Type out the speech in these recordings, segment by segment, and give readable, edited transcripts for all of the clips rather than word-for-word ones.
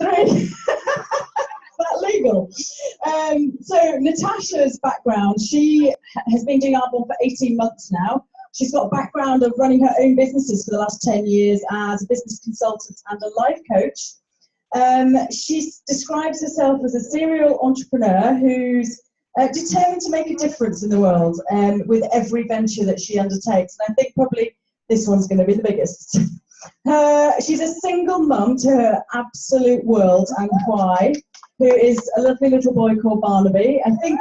3. Is that legal? So Natasha's background, she has been doing Arbonne for 18 months now. She's got a background of running her own businesses for the last 10 years as a business consultant and a life coach. She describes herself as a serial entrepreneur who's determined to make a difference in the world with every venture that she undertakes. And I think probably this one's going to be the biggest. She's a single mum to her absolute world and why, who is a lovely little boy called Barnaby. I think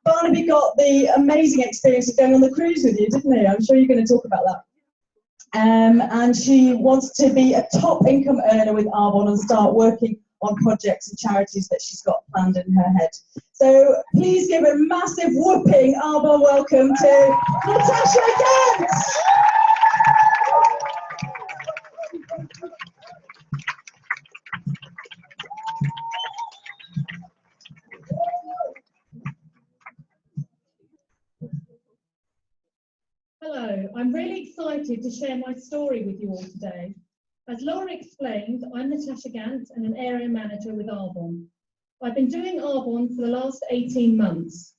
Barnaby got the amazing experience of going on the cruise with you, didn't he? I'm sure you're going to talk about that. And she wants to be a top income earner with Arbonne and start working on projects and charities that she's got planned in her head. So please give a massive whooping Arbonne welcome to Natasha Gant. Hello, I'm really excited to share my story with you all today. As Laura explained, I'm Natasha Gant and an area manager with Arbonne. I've been doing Arbonne for the last 18 months.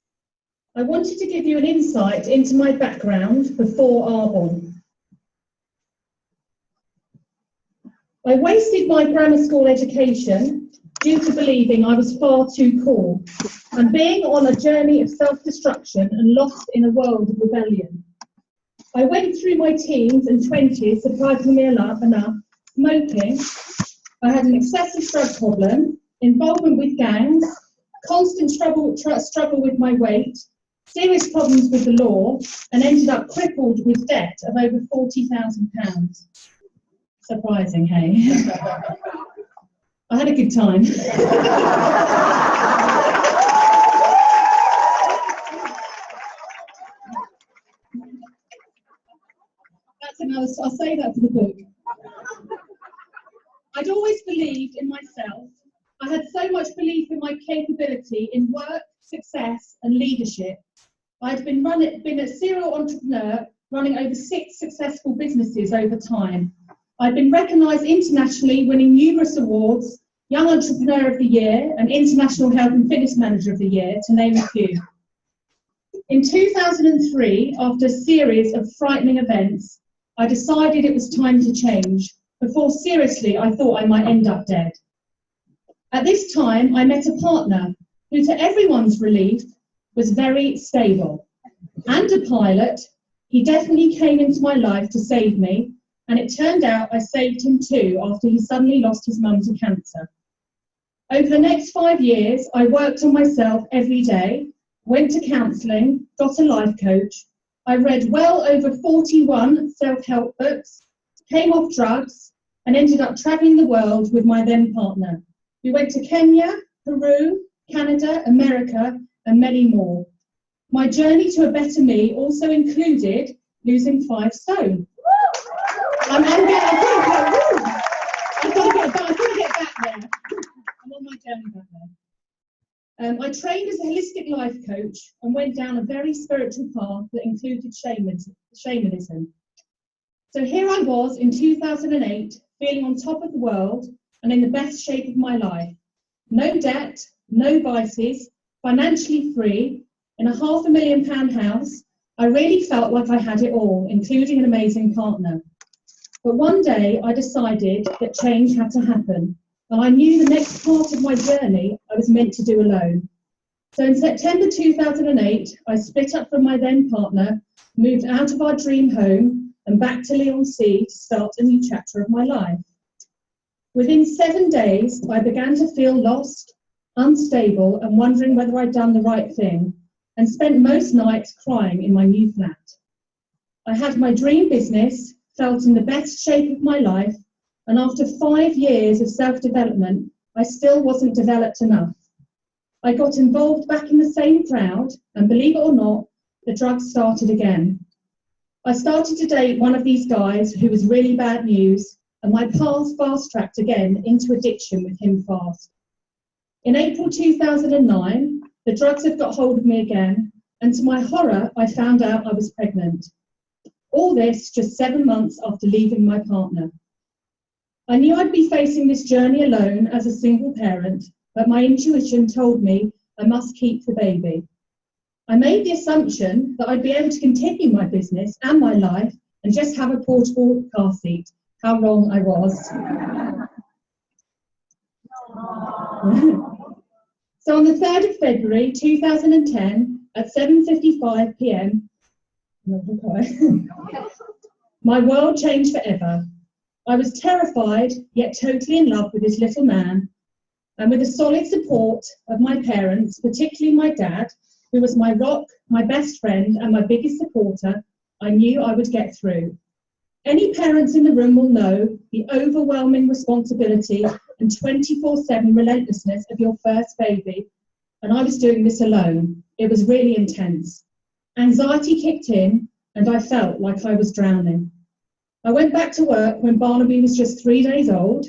I wanted to give you an insight into my background before Arbonne. I wasted my grammar school education due to believing I was far too cool and being on a journey of self-destruction and lost in a world of rebellion. I went through my teens and 20s surprising me enough, smoking. I had an excessive drug problem, involvement with gangs, constant struggle with my weight, serious problems with the law, and ended up crippled with debt of over £40,000. Surprising, hey? I had a good time. I'll say that for the book. I'd always believed in myself. I had so much belief in my capability in work, success and leadership. I'd been a serial entrepreneur running over 6 successful businesses over time. I'd been recognised internationally, winning numerous awards, Young Entrepreneur of the Year and International Health and Fitness Manager of the Year, to name a few. In 2003, after a series of frightening events, I decided it was time to change, before seriously I thought I might end up dead. At this time, I met a partner who, to everyone's relief, was very stable. And a pilot. He definitely came into my life to save me, and it turned out I saved him too after he suddenly lost his mum to cancer. Over the next 5 years, I worked on myself every day, went to counselling, got a life coach. I read well over 41 self-help books, came off drugs, and ended up travelling the world with my then partner. We went to Kenya, Peru, Canada, America, and many more. My journey to a better me also included losing 5 stone. I've got to get back there. I'm on my journey back there. I trained as a holistic life coach and went down a very spiritual path that included shamanism. So here I was in 2008, feeling on top of the world and in the best shape of my life. No debt, no vices, financially free, in a £500,000 house. I really felt like I had it all, including an amazing partner. But one day I decided that change had to happen. And I knew the next part of my journey I was meant to do alone. So in September 2008, I split up from my then partner, moved out of our dream home and back to Leigh-on-Sea to start a new chapter of my life. Within 7 days, I began to feel lost, unstable and wondering whether I'd done the right thing, and spent most nights crying in my new flat. I had my dream business, felt in the best shape of my life, and after 5 years of self-development, I still wasn't developed enough. I got involved back in the same crowd, and believe it or not, the drugs started again. I started to date one of these guys who was really bad news, and my path fast-tracked again into addiction with him fast. In April 2009, the drugs had got hold of me again, and to my horror, I found out I was pregnant. All this just 7 months after leaving my partner. I knew I'd be facing this journey alone as a single parent, but my intuition told me I must keep the baby. I made the assumption that I'd be able to continue my business and my life and just have a portable car seat. How wrong I was. So on the 3rd of February 2010 at 7:55 p.m, my world changed forever. I was terrified, yet totally in love with this little man, and with the solid support of my parents, particularly my dad, who was my rock, my best friend, and my biggest supporter, I knew I would get through. Any parents in the room will know the overwhelming responsibility and 24/7 relentlessness of your first baby, and I was doing this alone. It was really intense. Anxiety kicked in, and I felt like I was drowning. I went back to work when Barnaby was just 3 days old,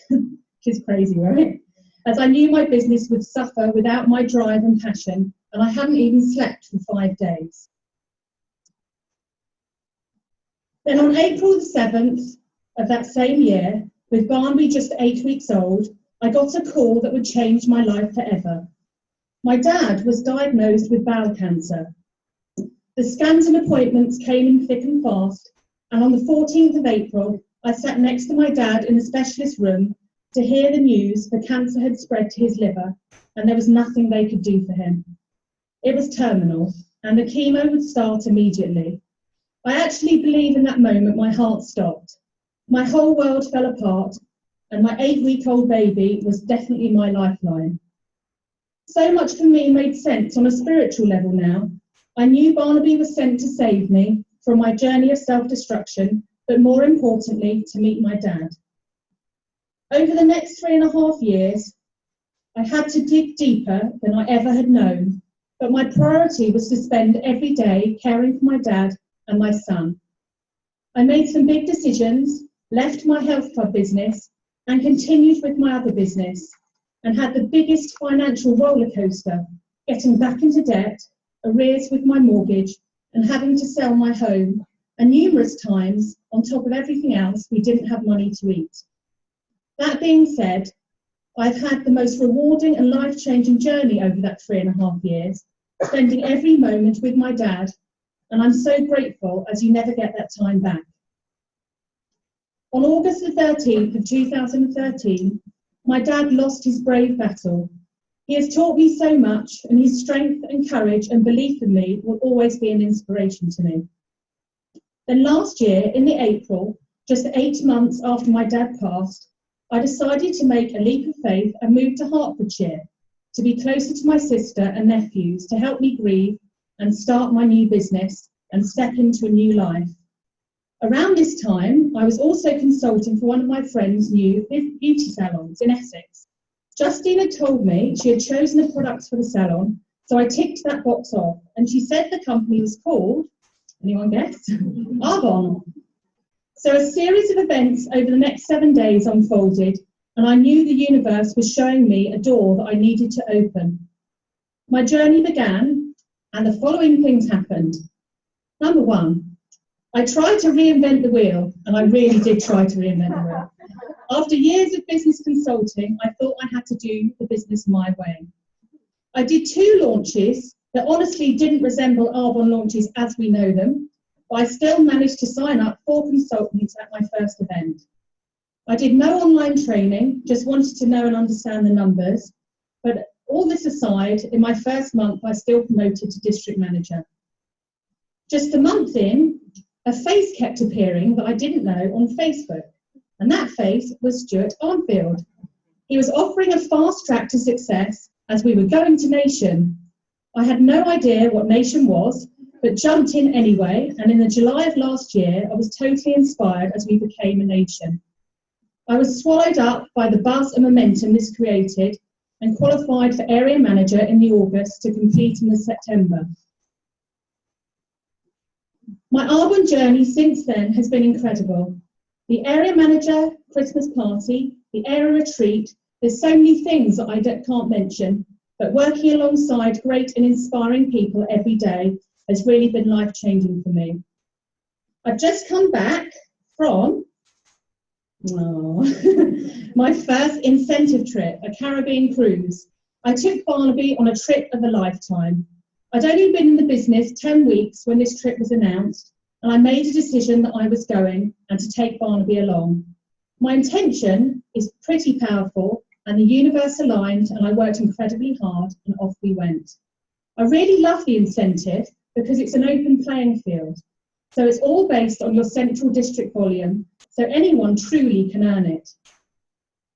which is crazy, right? As I knew my business would suffer without my drive and passion, and I hadn't even slept for 5 days. Then on April the 7th of that same year, with Barnaby just 8 weeks old, I got a call that would change my life forever. My dad was diagnosed with bowel cancer. The scans and appointments came in thick and fast, and on the 14th of April, I sat next to my dad in the specialist room to hear the news the cancer had spread to his liver, and there was nothing they could do for him. It was terminal, and the chemo would start immediately. I actually believe in that moment my heart stopped. My whole world fell apart, and my 8-week-old baby was definitely my lifeline. So much for me made sense on a spiritual level now. I knew Barnaby was sent to save me from my journey of self-destruction, but more importantly, to meet my dad. Over the next 3.5 years, I had to dig deeper than I ever had known, but my priority was to spend every day caring for my dad and my son. I made some big decisions, left my health club business, and continued with my other business, and had the biggest financial roller coaster, getting back into debt, arrears with my mortgage, and having to sell my home, and numerous times, on top of everything else, we didn't have money to eat. That being said, I've had the most rewarding and life-changing journey over that 3.5 years, spending every moment with my dad, and I'm so grateful as you never get that time back. On August the 13th of 2013, my dad lost his brave battle. He has taught me so much, and his strength and courage and belief in me will always be an inspiration to me. Then last year, in the April, just 8 months after my dad passed, I decided to make a leap of faith and move to Hertfordshire to be closer to my sister and nephews to help me grieve and start my new business and step into a new life. Around this time, I was also consulting for one of my friend's new beauty salons in Essex. Justine had told me she had chosen the products for the salon, so I ticked that box off, and she said the company was called, anyone guess? Arbonne. So a series of events over the next 7 days unfolded, and I knew the universe was showing me a door that I needed to open. My journey began, and the following things happened. Number 1, I tried to reinvent the wheel, and I really did try to reinvent the wheel. After years of business consulting, I thought I had to do the business my way. I did 2 launches that honestly didn't resemble Arbonne launches as we know them, but I still managed to sign up 4 consultants at my first event. I did no online training, just wanted to know and understand the numbers, but all this aside, in my first month, I still promoted to district manager. Just a month in, a face kept appearing that I didn't know on Facebook, and that face was Stuart Armfield. He was offering a fast track to success as we were going to Nation. I had no idea what Nation was, but jumped in anyway, and in the July of last year, I was totally inspired as we became a nation. I was swallowed up by the buzz and momentum this created, and qualified for area manager in the August to complete in the September. My Arbonne journey since then has been incredible. The area manager, Christmas party, the area retreat, there's so many things that I can't mention, but working alongside great and inspiring people every day has really been life-changing for me. I've just come back from Oh. My first incentive trip, a Caribbean cruise. I took Barnaby on a trip of a lifetime. I'd only been in the business 10 weeks when this trip was announced, and I made a decision that I was going and to take Barnaby along. My intention is pretty powerful, and the universe aligned, and I worked incredibly hard, and off we went. I really love the incentive because it's an open playing field. So it's all based on your central district volume, so anyone truly can earn it.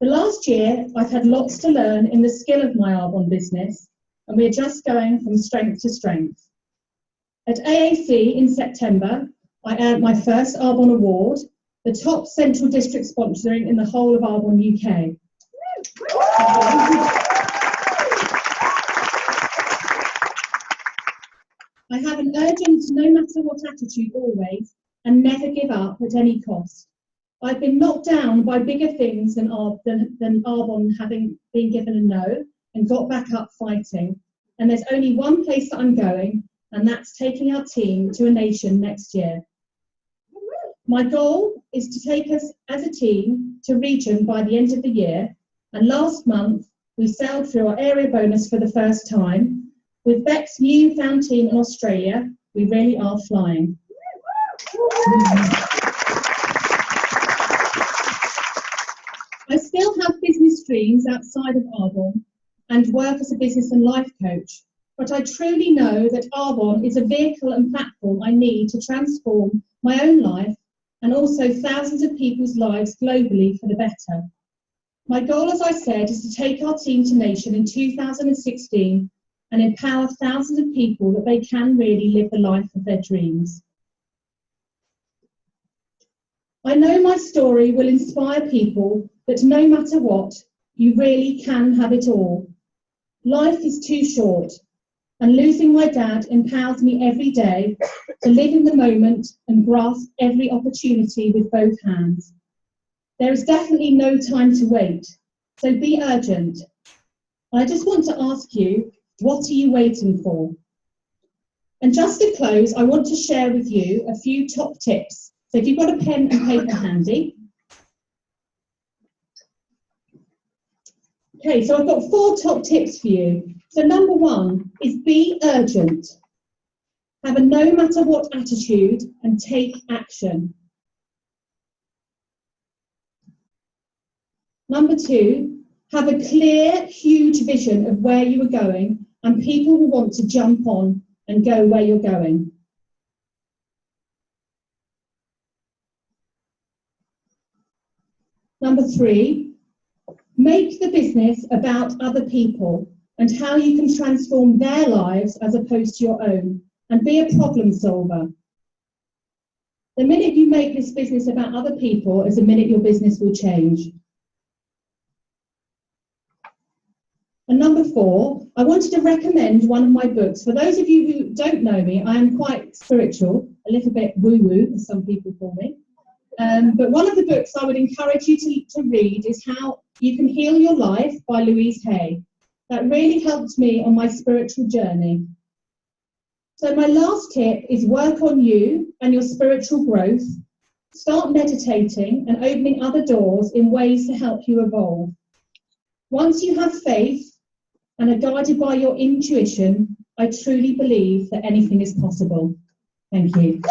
The last year, I've had lots to learn in the skill of my Arbonne business, and we're just going from strength to strength. At AAC in September, I earned my first Arbonne Award, the top central district sponsoring in the whole of Arbonne, UK. I have an urgent, no matter what attitude always, and never give up at any cost. I've been knocked down by bigger things than Arbonne having been given a no, and got back up fighting. And there's only one place that I'm going, and that's taking our team to a nation next year. My goal is to take us as a team to region by the end of the year, and last month we sailed through our area bonus for the first time. With Beck's newfound team in Australia, we really are flying. I still have business dreams outside of Arbonne and work as a business and life coach, but I truly know that Arbonne is a vehicle and platform I need to transform my own life and also thousands of people's lives globally for the better. My goal, as I said, is to take our team to nation in 2016 and empower thousands of people that they can really live the life of their dreams. I know my story will inspire people that no matter what, you really can have it all. Life is too short, and losing my dad empowers me every day to live in the moment and grasp every opportunity with both hands. There is definitely no time to wait, so be urgent. I just want to ask you, what are you waiting for? And just to close, I want to share with you a few top tips. So if you've got a pen and paper handy. Okay, so I've got 4 top tips for you. So number 1 is be urgent. Have a no matter what attitude and take action. Number 2, have a clear, huge vision of where you are going, and people will want to jump on and go where you're going. Number 3, make the business about other people and how you can transform their lives as opposed to your own, and be a problem solver. The minute you make this business about other people is the minute your business will change. And number 4, I wanted to recommend one of my books. For those of you who don't know me, I am quite spiritual, a little bit woo-woo, as some people call me. But one of the books I would encourage you to read is How You Can Heal Your Life by Louise Hay. That really helped me on my spiritual journey. So my last tip is work on you and your spiritual growth. Start meditating and opening other doors in ways to help you evolve. Once you have faith and are guided by your intuition, I truly believe that anything is possible. Thank you.